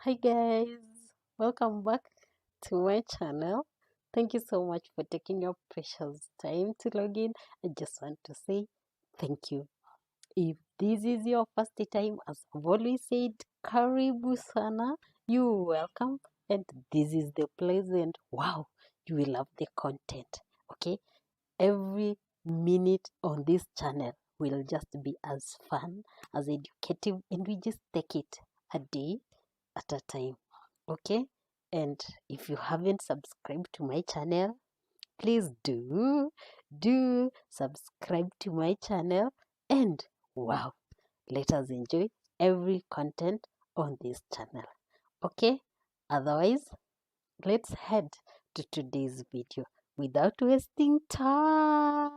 Hi guys, welcome back to my channel. Thank you so much for taking your precious time to log in. I just want to say thank you. If this is your first time, as I've always said, karibu sana, you're welcome, and this is the place, and wow, you will love the content. Okay, every minute on this channel will just be as fun, as educative, and we just take it a day at a time. Okay, and if you haven't subscribed to my channel, please do subscribe to my channel. And wow, let us enjoy every content on this channel. Okay, otherwise let's head to today's video without wasting time.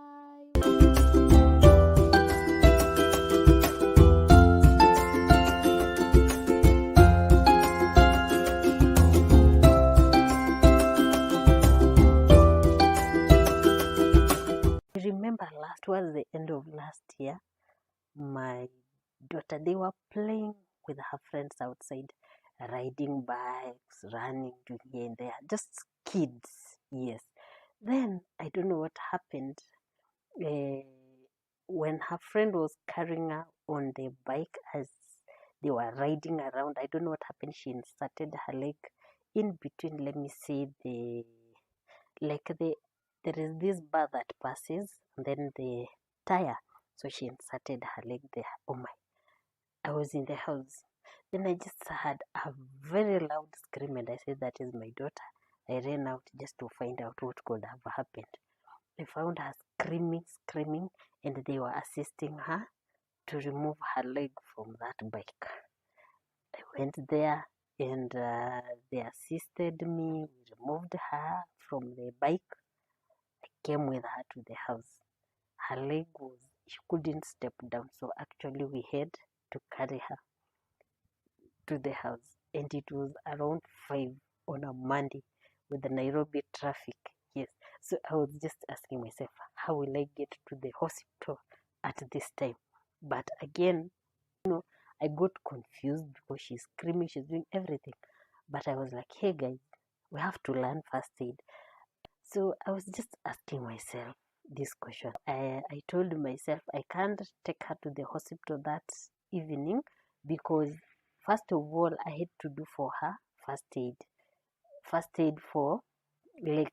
Remember, last was the end of last year. My daughter, they were playing with her friends outside, riding bikes, running to here and there, just kids. Yes. Then I don't know what happened. Uh, when her friend was carrying her on the bike as they were riding around, I don't know what happened. She inserted her leg in between. Let me see there is this bar that passes, and then the tire. So she inserted her leg there. Oh my! I was in the house. Then I just heard a very loud scream, and I said, "That is my daughter." I ran out just to find out what could have happened. I found her screaming, and they were assisting her to remove her leg from that bike. I went there, and they assisted me. We removed her from the bike. I came with her to the house. Her leg was, she couldn't step down, so actually we had to carry her to the house, and it was around 5 on a Monday with the Nairobi traffic. Yes, so I was just asking myself, how will I get to the hospital at this time? But again, I got confused because she's screaming, she's doing everything. But I was like, hey guys, we have to learn first aid. So I was just asking myself this question. I told myself I can't take her to the hospital that evening because first of all I had to do for her first aid. First aid for, like,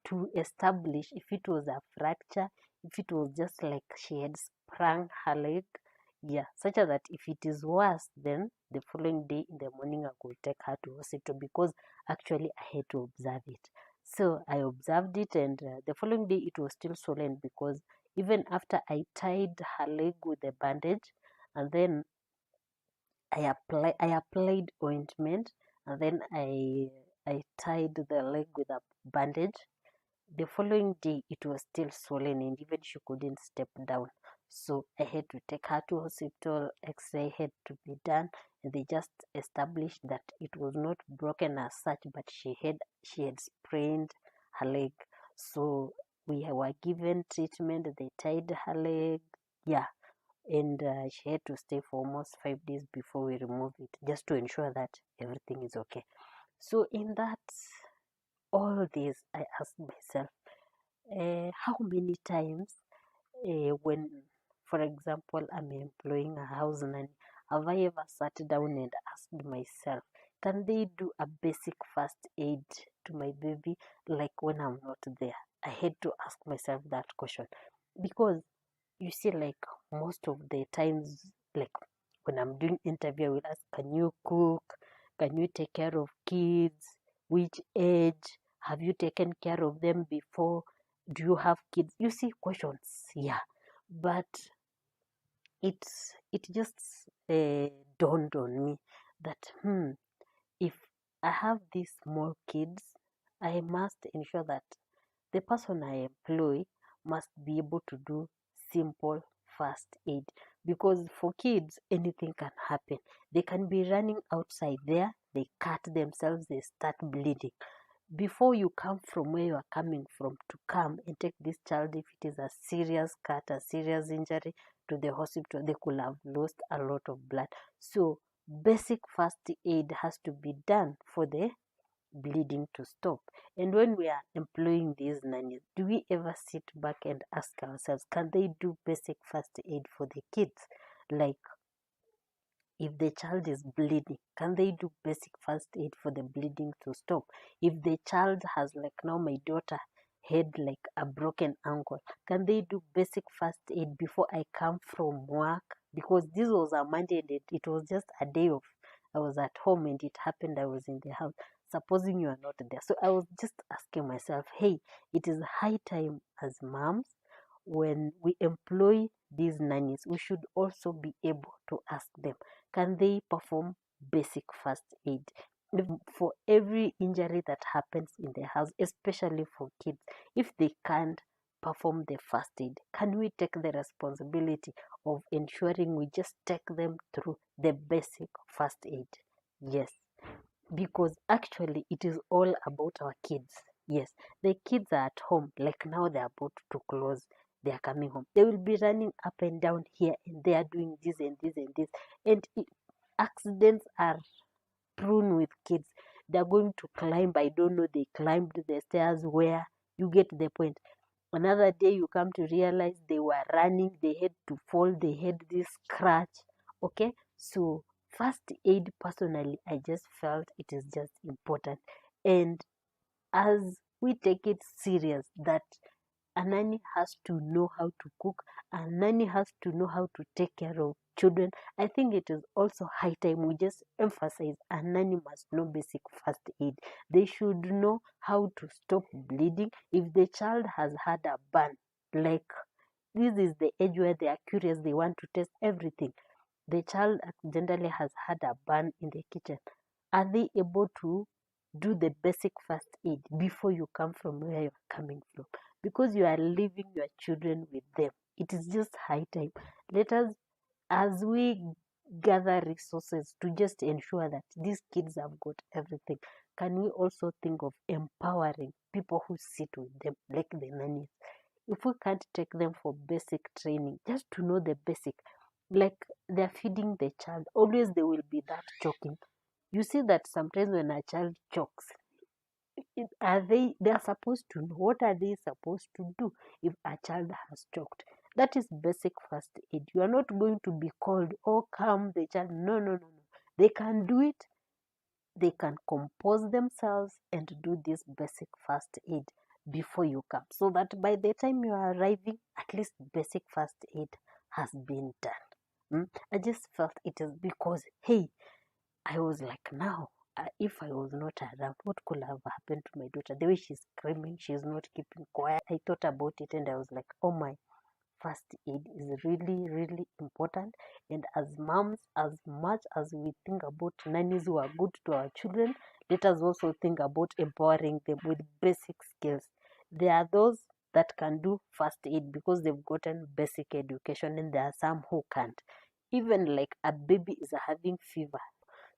to establish if it was a fracture, if it was just like she had sprung her leg, yeah, such that if it is worse, then the following day in the morning I could take her to hospital because actually I had to observe it. So I observed it, and the following day it was still swollen because even after I tied her leg with a bandage, and then I applied ointment, and then I tied the leg with a bandage. The following day it was still swollen, and even she couldn't step down. So I had to take her to hospital. X-ray had to be done, and they just established that it was not broken as such, but she had sprained her leg. So we were given treatment. They tied her leg, yeah, and she had to stay for almost 5 days before we removed it, just to ensure that everything is okay. So in that all this, I asked myself, how many times, when, for example, I'm employing a house nanny, have I ever sat down and asked myself, can they do a basic first aid to my baby, like when I'm not there? I had to ask myself that question because you see, like, most of the times, like when I'm doing interview, I will ask, can you cook? Can you take care of kids? Which age? Have you taken care of them before? Do you have kids? You see, questions, yeah. But it just dawned on me that if I have these small kids, I must ensure that the person I employ must be able to do simple first aid, because for kids anything can happen. They can be running outside there, they cut themselves, they start bleeding. Before you come from where you are coming from to come and take this child, if it is a serious cut, a serious injury, to the hospital, they could have lost a lot of blood. So basic first aid has to be done for the bleeding to stop. And when we are employing these nannies, do we ever sit back and ask ourselves, can they do basic first aid for the kids? Like, if the child is bleeding, can they do basic first aid for the bleeding to stop? If the child has, like now my daughter had like a broken ankle, can they do basic first aid before I come from work? Because this was a Monday and it was just a day off. I was at home and it happened I was in the house. Supposing you are not there. So I was just asking myself, hey, it is high time as moms, when we employ these nannies, we should also be able to ask them, can they perform basic first aid for every injury that happens in the house, especially for kids? If they can't perform the first aid, can we take the responsibility of ensuring we just take them through the basic first aid? Yes, because actually it is all about our kids. Yes, the kids are at home, like now they're about to close, they are coming home, they will be running up and down here and they are doing this and this and this, and accidents are prone with kids. They're going to climb, I don't know, they climbed the stairs where, you get the point. Another day you come to realize they were running, they had to fall, they had this scratch. Okay, so first aid, personally, I just felt it is just important. And as we take it serious that a nanny has to know how to cook, a nanny has to know how to take care of children, I think it is also high time we just emphasize a nanny must know basic first aid. They should know how to stop bleeding. If the child has had a burn, like this is the age where they are curious, they want to test everything. The child accidentally has had a burn in the kitchen. Are they able to do the basic first aid before you come from where you're coming from? Because you are leaving your children with them. It is just high time. Let us, as we gather resources to just ensure that these kids have got everything, can we also think of empowering people who sit with them, like the nannies? If we can't take them for basic training, just to know the basic, like they're feeding the child, always there will be that choking. You see that sometimes when a child chokes, they are supposed to know, what are they supposed to do if a child has choked? That is basic first aid. You are not going to be called, oh, calm the child. No, no, no, no. They can do it. They can compose themselves and do this basic first aid before you come, so that by the time you are arriving, at least basic first aid has been done. I just felt it is because, hey, I was like, now, if I was not around, what could have happened to my daughter? The way she's screaming, she's not keeping quiet. I thought about it and I was like, oh my, first aid is really, really important. And as moms, as much as we think about nannies who are good to our children, let us also think about empowering them with basic skills. There are those that can do first aid because they've gotten basic education, and there are some who can't. Even like a baby is having fever,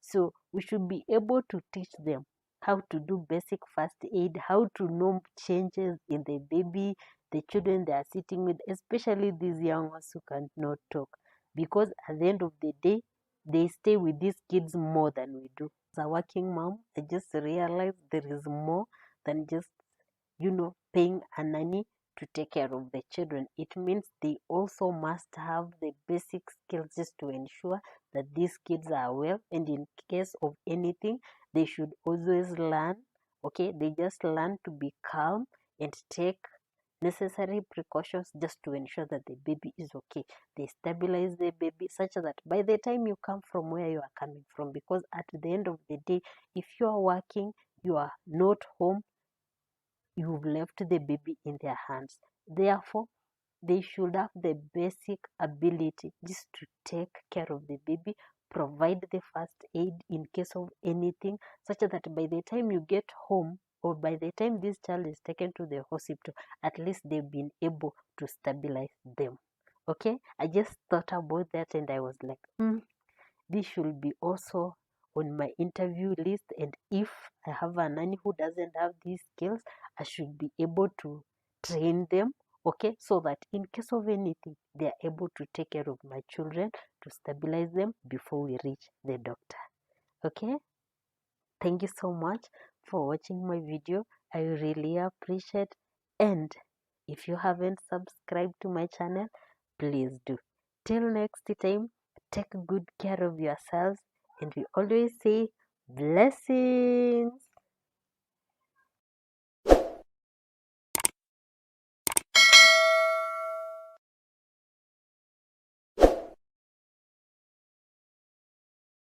so we should be able to teach them how to do basic first aid, how to know changes in the baby, the children they are sitting with, especially these young ones who cannot talk. Because at the end of the day, they stay with these kids more than we do. As a working mom, I just realized there is more than just, paying a nanny to take care of the children. It means they also must have the basic skills just to ensure that these kids are well, and in case of anything, they should always learn. Okay, they just learn to be calm and take necessary precautions just to ensure that the baby is okay. They stabilize the baby such that by the time you come from where you are coming from, because at the end of the day, if you are working, you are not home, you've left the baby in their hands. Therefore, they should have the basic ability just to take care of the baby, provide the first aid in case of anything, such that by the time you get home, or by the time this child is taken to the hospital, at least they've been able to stabilize them. Okay, I just thought about that and I was like, this should be also on my interview list. And if I have a nanny who doesn't have these skills, I should be able to train them okay, so that in case of anything, they are able to take care of my children to stabilize them before we reach the doctor. Okay, thank you so much for watching my video. I really appreciate, and if you haven't subscribed to my channel, please do. Till next time, take good care of yourselves, and we always say blessings.